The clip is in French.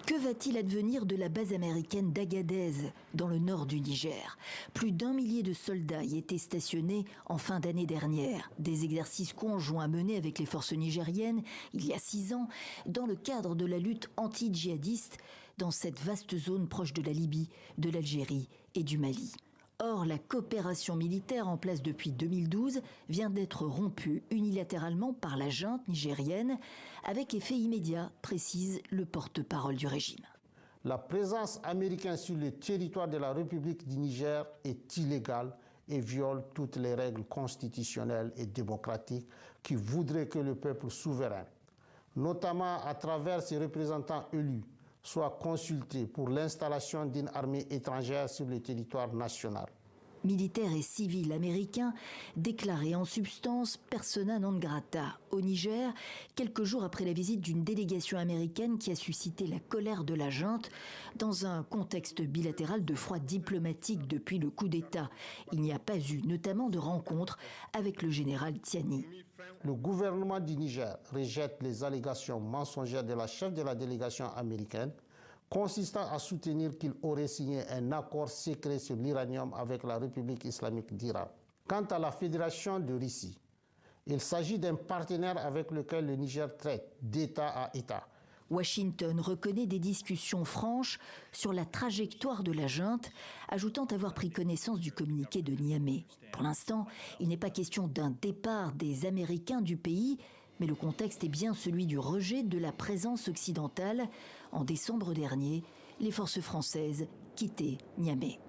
Que va-t-il advenir de la base américaine d'Agadez, dans le nord du Niger? Plus d'1 millier de soldats y étaient stationnés en fin d'année dernière. Des exercices conjoints menés avec les forces nigériennes il y a 6 ans, dans le cadre de la lutte anti-djihadiste dans cette vaste zone proche de la Libye, de l'Algérie et du Mali. Or, la coopération militaire en place depuis 2012 vient d'être rompue unilatéralement par la junte nigérienne, avec effet immédiat, précise le porte-parole du régime. La présence américaine sur le territoire de la République du Niger est illégale et viole toutes les règles constitutionnelles et démocratiques qui voudraient que le peuple souverain, notamment à travers ses représentants élus, soit consulté pour l'installation d'une armée étrangère sur le territoire national. Militaires et civils américains déclarés en substance persona non grata au Niger, quelques jours après la visite d'une délégation américaine qui a suscité la colère de la junte dans un contexte bilatéral de froid diplomatique depuis le coup d'État. Il n'y a pas eu notamment de rencontre avec le général Tiani. Le gouvernement du Niger rejette les allégations mensongères de la chef de la délégation américaine consistant à soutenir qu'il aurait signé un accord secret sur l'uranium avec la République islamique d'Iran. Quant à la Fédération de Russie, il s'agit d'un partenaire avec lequel le Niger traite d'État à État. Washington reconnaît des discussions franches sur la trajectoire de la junte, ajoutant avoir pris connaissance du communiqué de Niamey. Pour l'instant, il n'est pas question d'un départ des Américains du pays, mais le contexte est bien celui du rejet de la présence occidentale. En décembre dernier, les forces françaises quittaient Niamey.